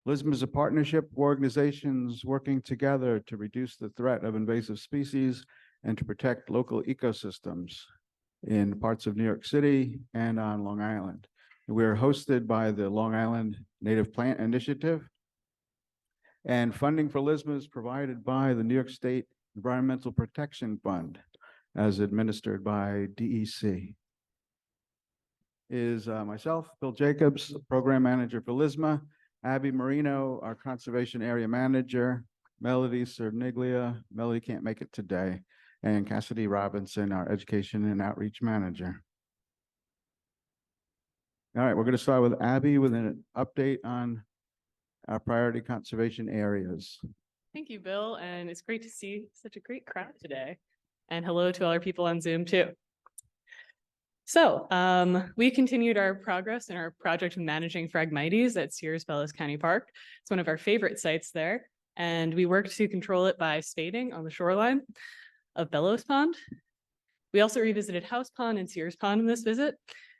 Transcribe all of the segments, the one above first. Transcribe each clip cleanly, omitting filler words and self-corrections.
LIISMA is a partnership of organizations working together to reduce the threat of invasive species and to protect local ecosystems in parts of New York City and on Long Island. We are hosted by the Long Island Native Plant Initiative, and funding for LIISMA is provided by the New York State Environmental Protection Fund, as administered by DEC. Is myself, Bill Jacobs, Program Manager for LIISMA, Abby Marino, our Conservation Area Manager, Melody Cerniglia, Melody can't make it today, and Cassidy Robinson, our Education and Outreach Manager. All right, we're going to start with Abby with an update on our priority conservation areas. Thank you, Bill, and it's great to see such a great crowd today. And hello to all our people on Zoom too. So we continued our progress in our project of managing Phragmites at Sears-Bellows County Park. It's one of our favorite sites there, and we worked to control it by spading on the shoreline of Bellows Pond. We also revisited House Pond and Sears Pond in this visit.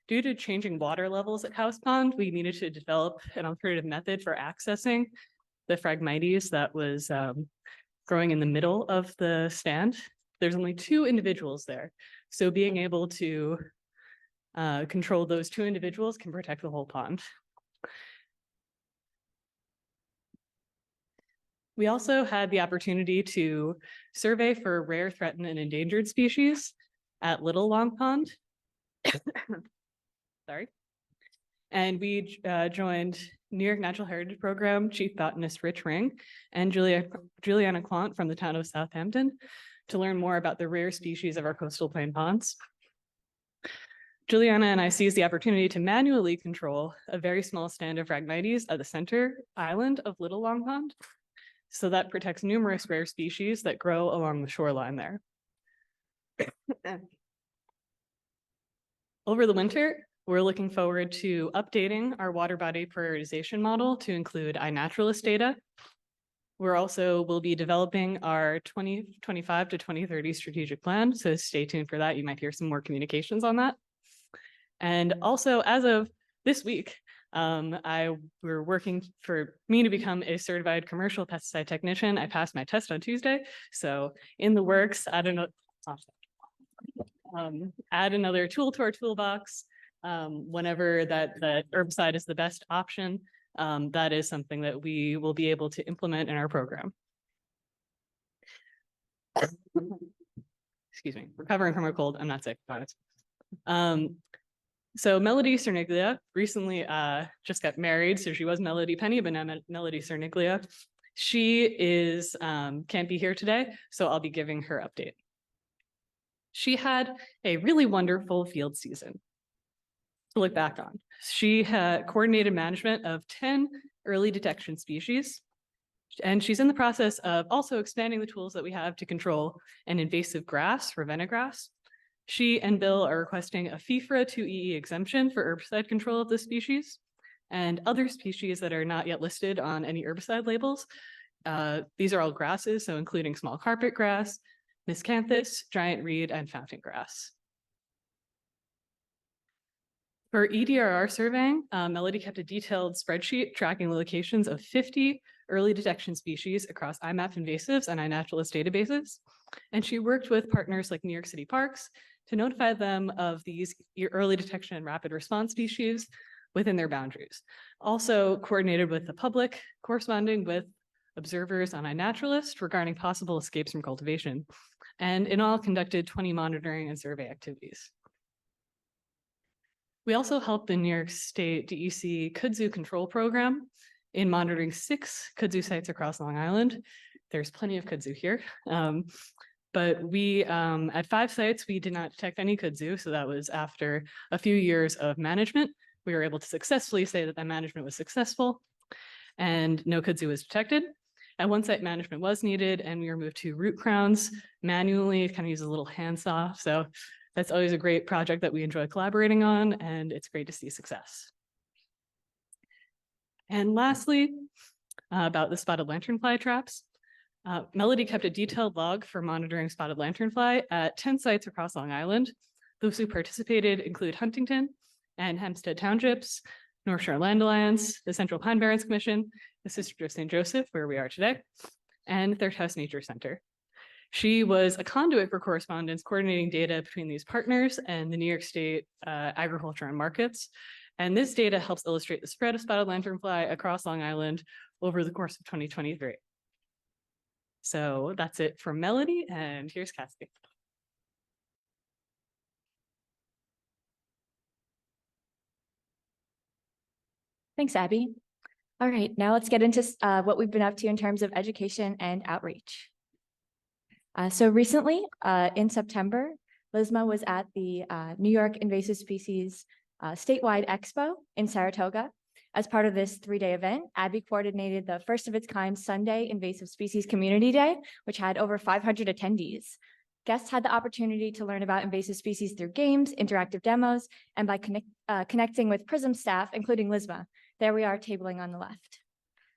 Due to changing water levels at House Pond, we needed to develop an alternative method for accessing the Phragmites that was growing in the middle of the stand. There's only 2 individuals there, so being able to control those 2 individuals can protect the whole pond. We also had the opportunity to survey for rare, threatened, and endangered species at Little Long Pond. Sorry. And we joined New York Natural Heritage Program Chief Botanist Rich Ring and Juliana Quant from the town of Southampton to learn more about the rare species of our coastal plain ponds. Juliana and I seized the opportunity to manually control a very small stand of Phragmites at the center island of Little Long Pond. So that protects numerous rare species that grow along the shoreline there. Over the winter, we're looking forward to updating our water body prioritization model to include iNaturalist data. We'll be developing our 2025 to 2030 strategic plan, so stay tuned for that. You might hear some more communications on that. And also, as of this week, we're working for me to become a certified commercial pesticide technician. I passed my test on Tuesday, so in the works, add another tool to our toolbox. Whenever that herbicide is the best option, that is something that we will be able to implement in our program. Excuse me, recovering from a cold. I'm not sick, promise. So Melody Cerniglia recently just got married. So she was Melody Penny, but now Melody Cerniglia. She is can't be here today, so I'll be giving her update. She had a really wonderful field season to look back on. She had coordinated management of 10 early detection species, and she's in the process of also expanding the tools that we have to control an invasive grass, Ravenna grass. She and Bill are requesting a FIFRA 2EE exemption for herbicide control of this species and other species that are not yet listed on any herbicide labels. These are all grasses, so including small carpet grass, miscanthus, giant reed, and fountain grass. For EDRR surveying, Melody kept a detailed spreadsheet tracking the locations of 50 early detection species across IMAP invasives and iNaturalist databases. And she worked with partners like New York City Parks to notify them of these early detection and rapid response species within their boundaries. Also coordinated with the public, corresponding with observers on iNaturalist regarding possible escapes from cultivation, and in all conducted 20 monitoring and survey activities. We also helped the New York State DEC kudzu control program in monitoring 6 kudzu sites across Long Island. There's plenty of kudzu here. But we, at 5 sites, we did not detect any kudzu. So that was after a few years of management. We were able to successfully say that management was successful and no kudzu was detected. At 1 site, management was needed, and we were moved to root crowns manually. It kind of uses a little handsaw. So that's always a great project that we enjoy collaborating on, and it's great to see success. And lastly, about the spotted lanternfly traps. Melody kept a detailed log for monitoring spotted lanternfly at 10 sites across Long Island. Those who participated include Huntington and Hempstead Townships, North Shore Land Alliance, the Central Pine Barrens Commission, the Sisters of St. Joseph, where we are today, and Third House Nature Center. She was a conduit for correspondence, coordinating data between these partners and the New York State agriculture and markets. And this data helps illustrate the spread of spotted lanternfly across Long Island over the course of 2023. So that's it from Melody, and here's Cassie. Thanks, Abby. All right, now let's get into what we've been up to in terms of education and outreach. So recently, in September, LIISMA was at the New York Invasive Species Statewide Expo in Saratoga. As part of this 3-day event, Abby coordinated the first of its kind Sunday Invasive Species Community Day, which had over 500 attendees. Guests had the opportunity to learn about invasive species through games, interactive demos, and by connecting with PRISM staff, including LIISMA. There we are tabling on the left.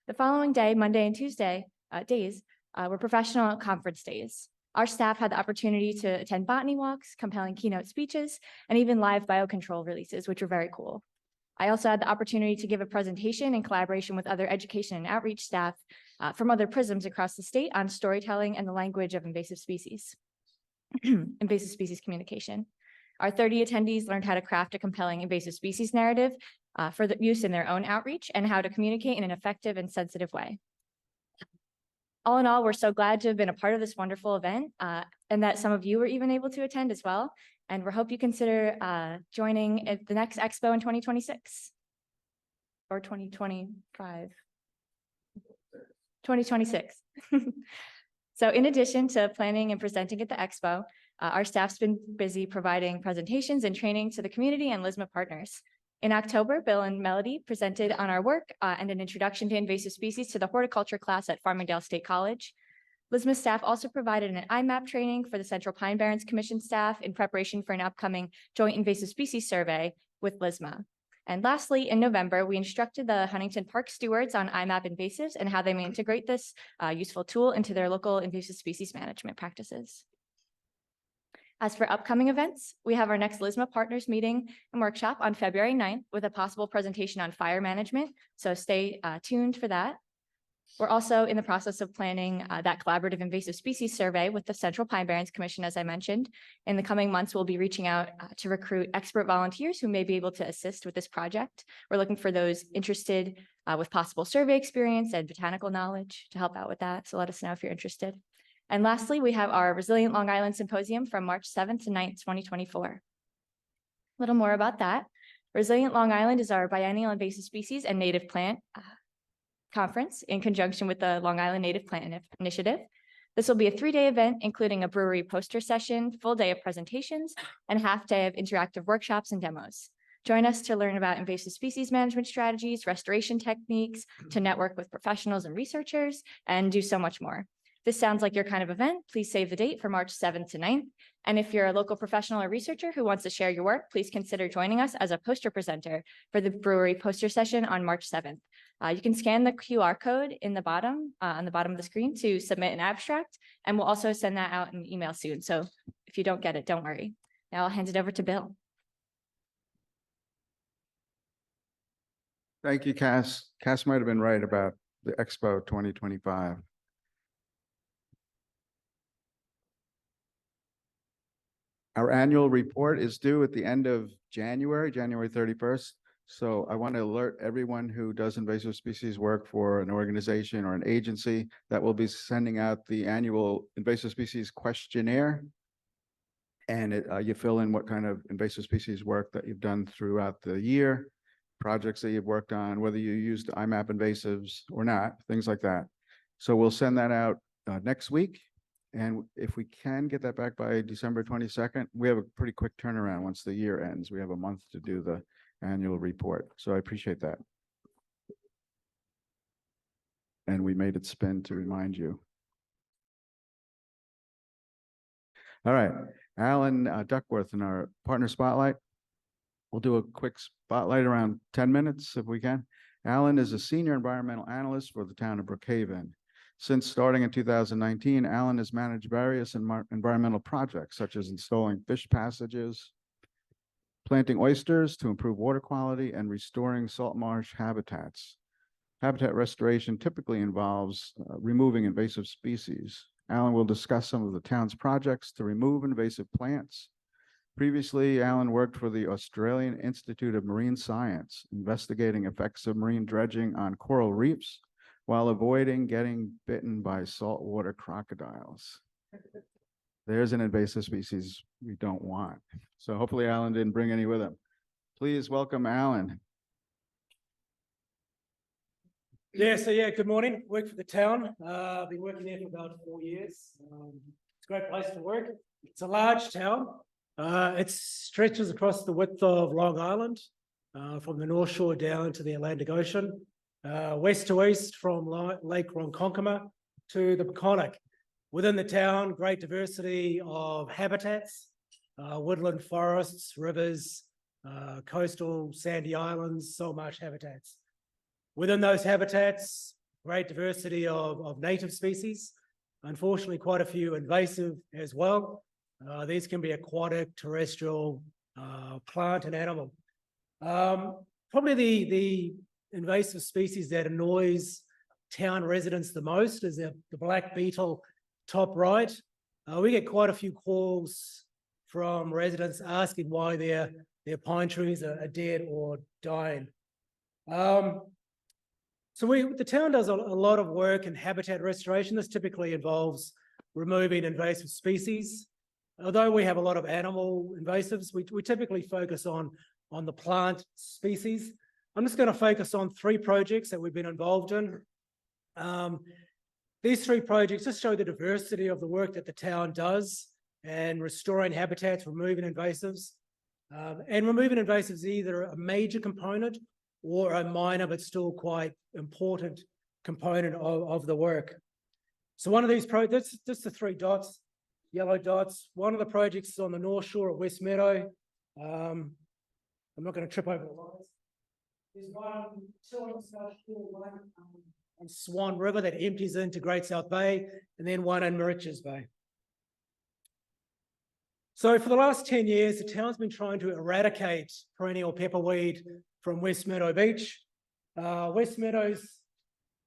The following day, Monday and Tuesday days, were professional conference days. Our staff had the opportunity to attend botany walks, compelling keynote speeches, and even live biocontrol releases, which were very cool. I also had the opportunity to give a presentation in collaboration with other education and outreach staff from other PRISMs across the state on storytelling and the language of invasive species, invasive species communication. Our 30 attendees learned how to craft a compelling invasive species narrative for the use in their own outreach and how to communicate in an effective and sensitive way. All in all, we're so glad to have been a part of this wonderful event and that some of you were even able to attend as well. And we hope you consider joining at the next expo in 2026 or 2025, 2026. So in addition to planning and presenting at the expo, our staff's been busy providing presentations and training to the community and LIISMA partners. In October, Bill and Melody presented on our work and an introduction to invasive species to the horticulture class at Farmingdale State College. LIISMA staff also provided an IMAP training for the Central Pine Barrens Commission staff in preparation for an upcoming joint invasive species survey with LIISMA. And lastly, in November, we instructed the Huntington Park stewards on IMAP invasives and how they may integrate this useful tool into their local invasive species management practices. As for upcoming events, we have our next LIISMA Partners meeting and workshop on February 9th with a possible presentation on fire management, so stay tuned for that. We're also in the process of planning that collaborative invasive species survey with the Central Pine Barrens Commission, as I mentioned. In the coming months, we'll be reaching out to recruit expert volunteers who may be able to assist with this project. We're looking for those interested with possible survey experience and botanical knowledge to help out with that, so let us know if you're interested. And lastly, we have our Resilient Long Island Symposium from March 7th to 9th, 2024. A little more about that. Resilient Long Island is our biennial invasive species and native plant conference in conjunction with the Long Island Native Plant Initiative. This will be a 3-day event, including a brewery poster session, full day of presentations, and half day of interactive workshops and demos. Join us to learn about invasive species management strategies, restoration techniques, to network with professionals and researchers, and do so much more. This sounds like your kind of event. Please save the date for March 7th to 9th. And if you're a local professional or researcher who wants to share your work, please consider joining us as a poster presenter for the brewery poster session on March 7th. You can scan the QR code in the bottom, on the bottom of the screen to submit an abstract, and we'll also send that out in an email soon. So if you don't get it, don't worry. Now I'll hand it over to Bill. Thank you, Cass. Cass might have been right about the Expo 2025. Our annual report is due at the end of January 31st. So I want to alert everyone who does invasive species work for an organization or an agency that will be sending out the annual invasive species questionnaire. And you fill in what kind of invasive species work that you've done throughout the year, projects that you've worked on, whether you used IMAP invasives or not, things like that. So we'll send that out next week. And if we can get that back by December 22nd, we have a pretty quick turnaround once the year ends. We have a month to do the annual report. So I appreciate that. And we made it spin to remind you. All right, Alan Duckworth in our partner spotlight. We'll do a quick spotlight around 10 minutes if we can. Alan is a senior environmental analyst for the Town of Brookhaven. Since starting in 2019, Alan has managed various environmental projects, such as installing fish passages, planting oysters to improve water quality, and restoring salt marsh habitats. Habitat restoration typically involves removing invasive species. Alan will discuss some of the town's projects to remove invasive plants. Previously, Alan worked for the Australian Institute of Marine Science, investigating effects of marine dredging on coral reefs while avoiding getting bitten by saltwater crocodiles. There's an invasive species we don't want. So hopefully Alan didn't bring any with him. Please welcome Alan. Yeah, good morning. Work for the town. I've been working there for about 4 years. It's a great place to work. It's a large town. It stretches across the width of Long Island, from the North Shore down to the Atlantic Ocean, west to east from Lake Ronkonkoma to the Peconic. Within the town, great diversity of habitats, woodland forests, rivers, coastal sandy islands, salt marsh habitats. Within those habitats, great diversity of native species. Unfortunately, quite a few invasive as well. These can be aquatic, terrestrial, plant and animal. Probably the invasive species that annoys town residents the most is the black beetle, top right. We get quite a few calls from residents asking why their pine trees are dead or dying. So the town does a lot of work in habitat restoration. This typically involves removing invasive species. Although we have a lot of animal invasives, we typically focus on the plant species. I'm just going to focus on 3 projects that we've been involved in. These 3 projects just show the diversity of the work that the town does and restoring habitats, removing invasives. And removing invasives is either a major component or a minor but still quite important component of the work. So one of these projects, just the 3 dots, yellow dots. One of the projects is on the North Shore at West Meadow. I'm not going to trip over the lines. There's one, 2 on the South Shore, one on Swan River that empties into Great South Bay, and then one in Moriches Bay. So for the last 10 years, the town's been trying to eradicate perennial pepperweed from West Meadow Beach. West Meadows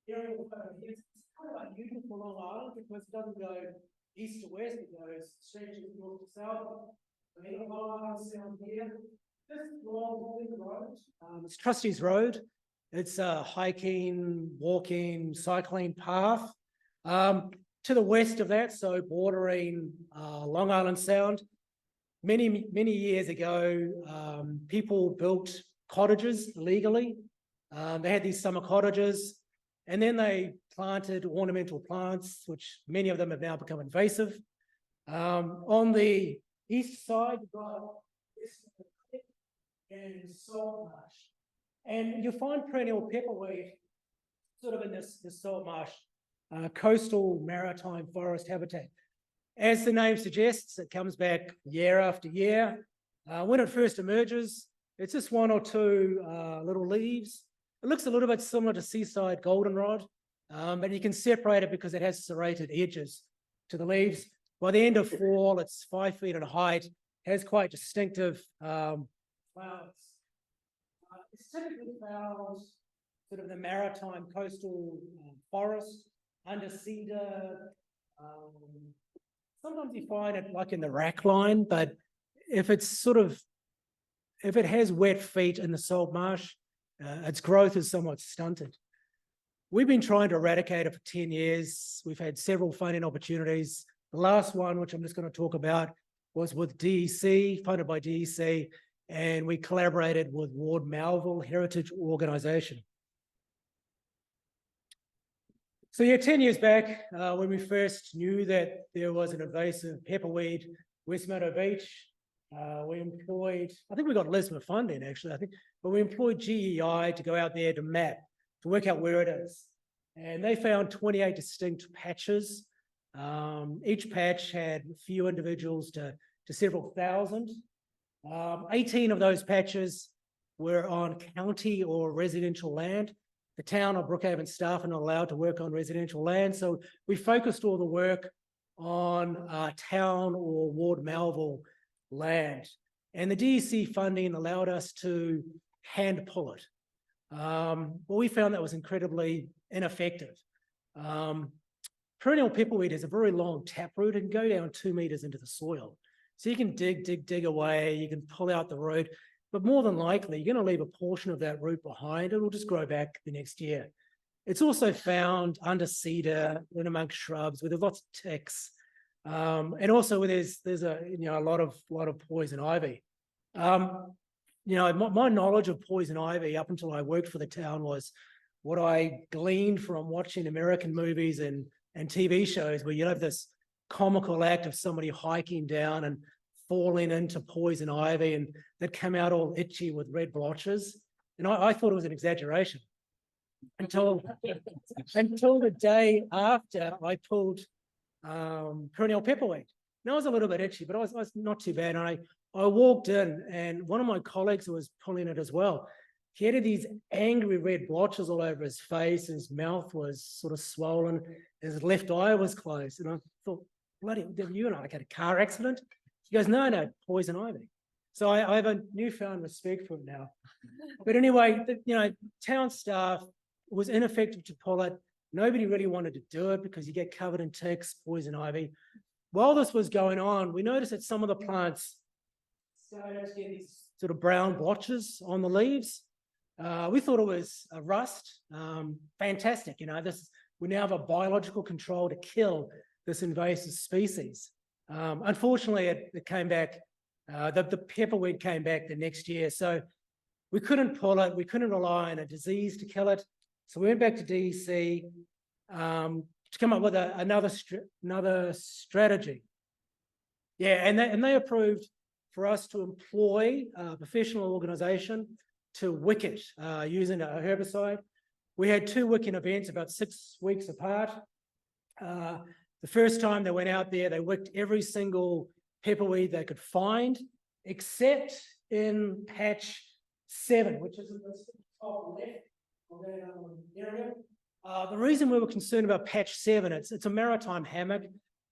area it's kind of unusual for Long Island because it doesn't go east to west, it goes stretches north to south. Long Island Sound here. This long road, it's Trustees Road. It's a hiking, walking, cycling path. To the west of that, so bordering Long Island Sound, many years ago, people built cottages legally. They had these summer cottages, and then they planted ornamental plants, which many of them have now become invasive. On the east side, you've got this and salt marsh. And you'll find perennial pepperweed sort of in this salt marsh, coastal maritime forest habitat. As the name suggests, it comes back year after year. When it first emerges, it's just 1 or 2 little leaves. It looks a little bit similar to seaside goldenrod, but you can separate it because it has serrated edges to the leaves. By the end of fall, it's 5 feet in height, has quite distinctive flowers. It's typically found sort of the maritime coastal forest, under cedar. Sometimes you find it like in the rack line, but if it has wet feet in the salt marsh, its growth is somewhat stunted. We've been trying to eradicate it for 10 years. We've had several funding opportunities. The last one, which I'm just going to talk about, was with DEC, funded by DEC, and we collaborated with Ward Melville Heritage Organisation. So yeah, 10 years back, when we first knew that there was an invasive pepperweed, West Meadow Beach, we employed, I think we got LIISMA funding actually, but we employed GEI to go out there to map, to work out where it is. And they found 28 distinct patches. Each patch had a few individuals to several thousand. 18 of those patches were on county or residential land. The town of Brookhaven staff are not allowed to work on residential land, so we focused all the work on town or Ward Melville land. And the DEC funding allowed us to hand pull it. Well, we found that was incredibly ineffective. Perennial pepperweed has a very long taproot. It can go down 2 meters into the soil. So you can dig away, you can pull out the root, but more than likely, you're going to leave a portion of that root behind. It'll just grow back the next year. It's also found under cedar and amongst shrubs where there's lots of ticks. And also where there's a lot of poison ivy. My knowledge of poison ivy up until I worked for the town was what I gleaned from watching American movies and TV shows where you have this comical act of somebody hiking down and falling into poison ivy and they'd come out all itchy with red blotches. And I thought it was an exaggeration until the day after I pulled perennial pepperweed. And I was a little bit itchy, but I was not too bad. And I walked in and one of my colleagues was pulling it as well. He had these angry red blotches all over his face. His mouth was sort of swollen. His left eye was closed. And I thought, bloody, you and I had a car accident? He goes, no, poison ivy. So I have a newfound respect for it now. But anyway, town staff was ineffective to pull it. Nobody really wanted to do it because you get covered in ticks, poison ivy. While this was going on, we noticed that some of the plants started to get these sort of brown blotches on the leaves. We thought it was a rust. Fantastic, we now have a biological control to kill this invasive species. Unfortunately, it came back, the pepperweed came back the next year. So we couldn't pull it. We couldn't rely on a disease to kill it. So we went back to DEC to come up with another strategy. Yeah, and they approved for us to employ a professional organisation to wick it using a herbicide. We had 2 wicking events about 6 weeks apart. The first time they went out there, they wicked every single pepperweed they could find, except in patch 7, which is in the top left of that area. The reason we were concerned about patch 7, it's a maritime hammock,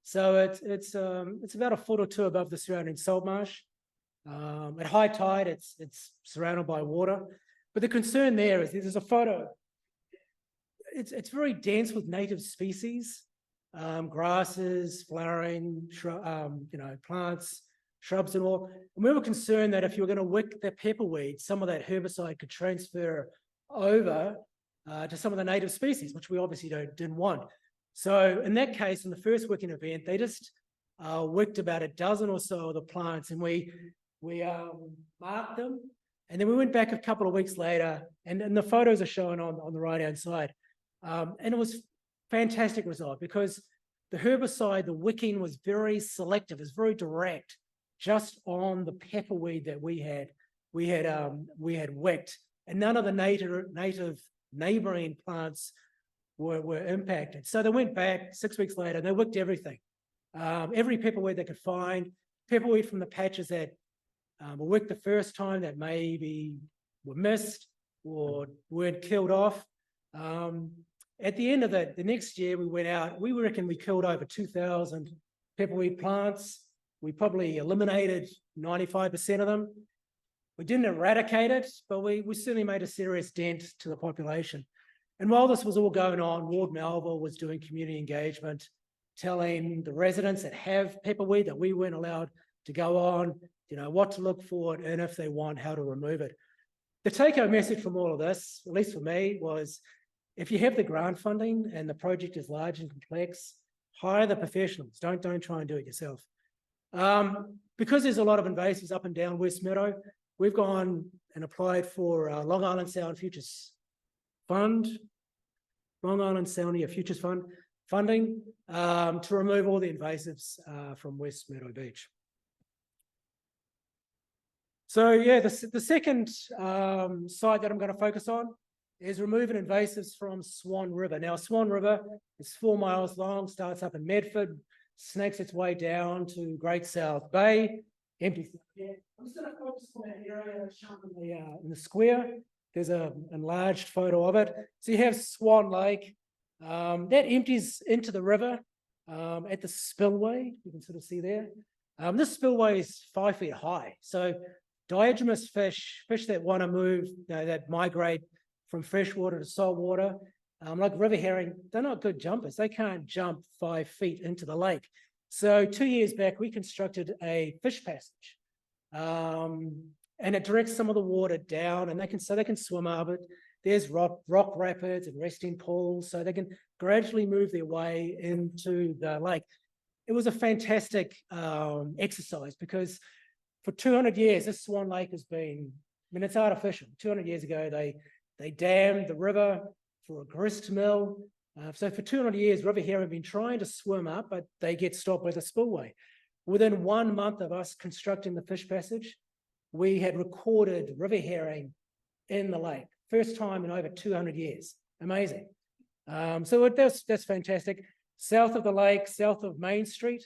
so it's about a foot or 2 above the surrounding salt marsh. At high tide, it's surrounded by water. But the concern there is there's a photo. It's very dense with native species, grasses, flowering, plants, shrubs and all. And we were concerned that if you were going to wick the pepperweed, some of that herbicide could transfer over to some of the native species, which we obviously didn't want. So in that case, in the first wicking event, they just wicked about a dozen or so of the plants, and we marked them. And then we went back a couple of weeks later, and the photos are shown on the right-hand side. And it was fantastic result because the herbicide, the wicking was very selective, it was very direct, just on the pepperweed that we had wicked, and none of the native neighboring plants were impacted. So they went back 6 weeks later and they wicked everything. Every pepperweed they could find, pepperweed from the patches that were wicked the first time that maybe were missed or weren't killed off. At the end of the next year, we went out, we reckon we killed over 2,000 pepperweed plants. We probably eliminated 95% of them. We didn't eradicate it, but we certainly made a serious dent to the population. And while this was all going on, Ward Melville was doing community engagement, telling the residents that have pepperweed that we weren't allowed to go on, what to look for, and if they want, how to remove it. The take-home message from all of this, at least for me, was if you have the grant funding and the project is large and complex, hire the professionals. Don't try and do it yourself. Because there's a lot of invasives up and down West Meadow, we've gone and applied for Long Island Sound Futures Fund, Long Island Sound Futures Fund funding to remove all the invasives from West Meadow Beach. So yeah, the second site that I'm going to focus on is removing invasives from Swan River. Now, Swan River is 4 miles long, starts up in Medford, snakes its way down to Great South Bay, empties. I'm just going to focus on that area shown in the square. There's an enlarged photo of it. So you have Swan Lake. That empties into the river at the spillway. You can sort of see there. This spillway is 5 feet high. So diagamous fish that want to move, that migrate from freshwater to saltwater, like river herring, they're not good jumpers. They can't jump 5 feet into the lake. So 2 years back, we constructed a fish passage. And it directs some of the water down, and they can swim up it. There's rock rapids and resting pools, so they can gradually move their way into the lake. It was a fantastic exercise because for 200 years, this Swan Lake has been, I mean, it's artificial. 200 years ago, they dammed the river for a grist mill. So for 200 years, river herring have been trying to swim up, but they get stopped by the spillway. Within 1 month of us constructing the fish passage, we had recorded river herring in the lake. First time in over 200 years. Amazing. So that's fantastic. South of the lake, south of Main Street,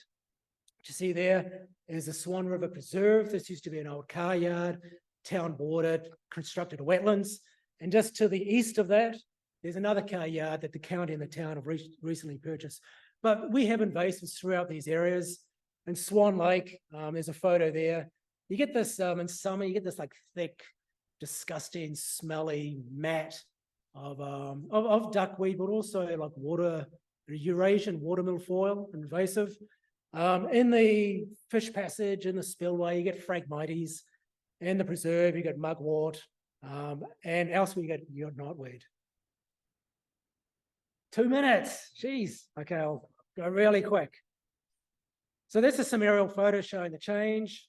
what you see there is the Swan River Preserve. This used to be an old car yard, town bordered, constructed wetlands. And just to the east of that, there's another car yard that the county and the town have recently purchased. But we have invasives throughout these areas. And Swan Lake, there's a photo there. You get this, in summer, you get this like thick, disgusting, smelly mat of duckweed, but also like Eurasian watermill foil, invasive. In the fish passage, in the spillway, you get Phragmites. In the preserve, you get mugwort. And elsewhere, you got knotweed. 2 minutes, jeez. Okay, I'll go really quick. So this is some aerial photos showing the change.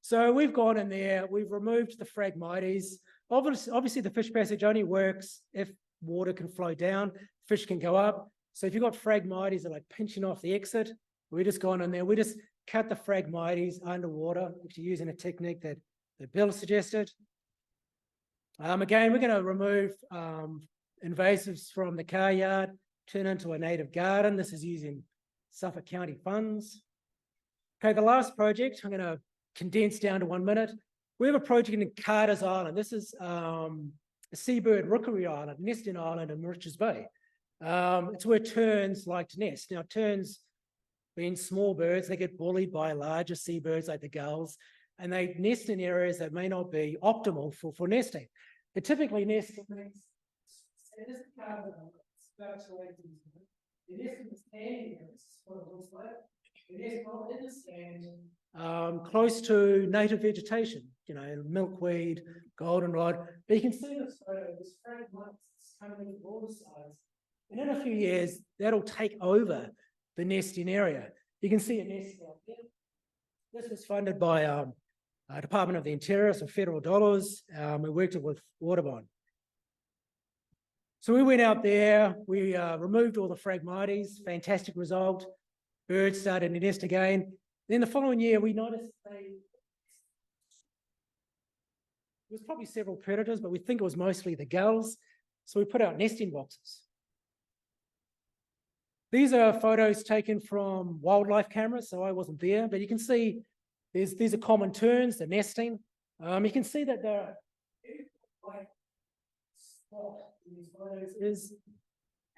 So we've gone in there, we've removed the Phragmites. Obviously the fish passage only works if water can flow down, fish can go up. So if you've got Phragmites that are like pinching off the exit, we just gone in there, we just cut the Phragmites underwater, actually using a technique that Bill suggested. Again, we're going to remove invasives from the car yard, turn into a native garden. This is using Suffolk County funds. Okay, the last project, I'm going to condense down to 1 minute. We have a project in Carter's Island. This is a seabird rookery island, nesting island in Richards Bay. It's where terns like to nest. Now, terns, being small birds, they get bullied by larger seabirds like the gulls, and they nest in areas that may not be optimal for nesting. They typically nest in things. They nest in the standing areas, what it looks like. They nest not in the stand, close to native vegetation, milkweed, goldenrod. But you can see this photo, this fragments coming in the border sides. And in a few years, that'll take over the nesting area. You can see a nest out there. This was funded by Department of the Interior, some federal dollars. We worked it with Waterbond. So we went out there, we removed all the Phragmites, fantastic result. Birds started to nest again. Then the following year, we noticed there was probably several predators, but we think it was mostly the gulls. So we put out nesting boxes. These are photos taken from wildlife cameras, so I wasn't there, but you can see these are common terns, they're nesting. You can see that they're these photos is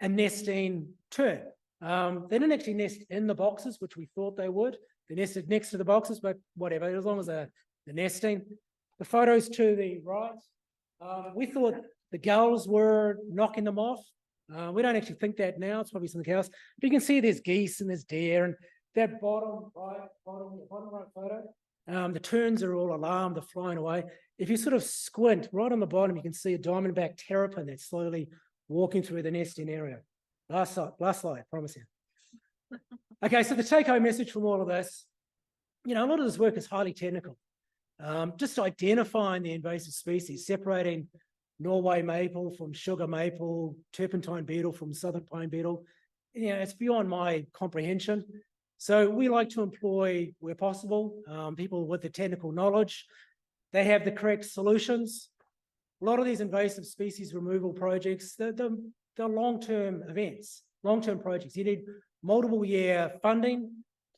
a nesting tern. They didn't actually nest in the boxes, which we thought they would. They nested next to the boxes, but whatever, as long as they're nesting. The photos to the right, we thought the gulls were knocking them off. We don't actually think that now, it's probably something else. But you can see there's geese and there's deer, and that bottom right photo, the terns are all alarmed, they're flying away. If you sort of squint, right on the bottom, you can see a diamondback terrapin that's slowly walking through the nesting area. Last slide, promise you. Okay, so the take-home message from all of this, a lot of this work is highly technical. Just identifying the invasive species, separating Norway maple from sugar maple, turpentine beetle from southern pine beetle. It's beyond my comprehension. So we like to employ, where possible, people with the technical knowledge. They have the correct solutions. A lot of these invasive species removal projects, they're long-term events, long-term projects. You need multiple year funding.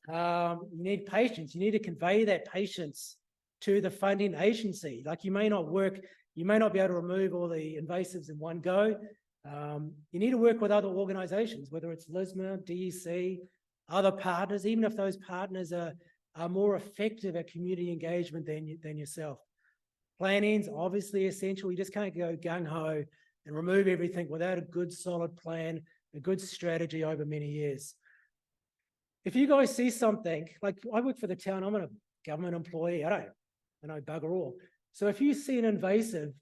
You need patience. You need to convey that patience to the funding agency. Like you may not be able to remove all the invasives in one go. You need to work with other organizations, whether it's LIISMA, DEC, other partners, even if those partners are are more effective at community engagement than yourself. Planning's obviously essential. You just can't go gung-ho and remove everything without a good solid plan, a good strategy over many years. If you guys see something, like I work for the town, I'm a government employee, I know bugger all. So if you see an invasive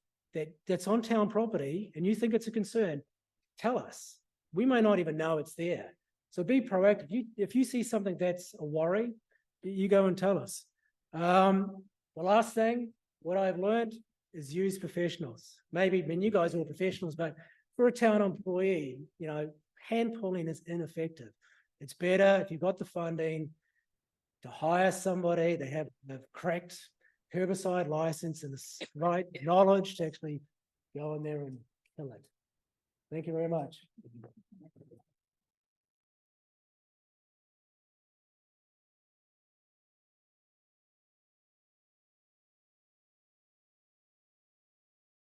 that's on town property and you think it's a concern, tell us. We may not even know it's there. So be proactive. If you see something that's a worry, you go and tell us. The last thing, what I've learned is use professionals. Maybe, I mean, you guys are all professionals, but for a town employee, you know, hand pulling is ineffective. It's better if you've got the funding to hire somebody, they have cracked herbicide license and the right knowledge to actually go in there and kill it. Thank you very much.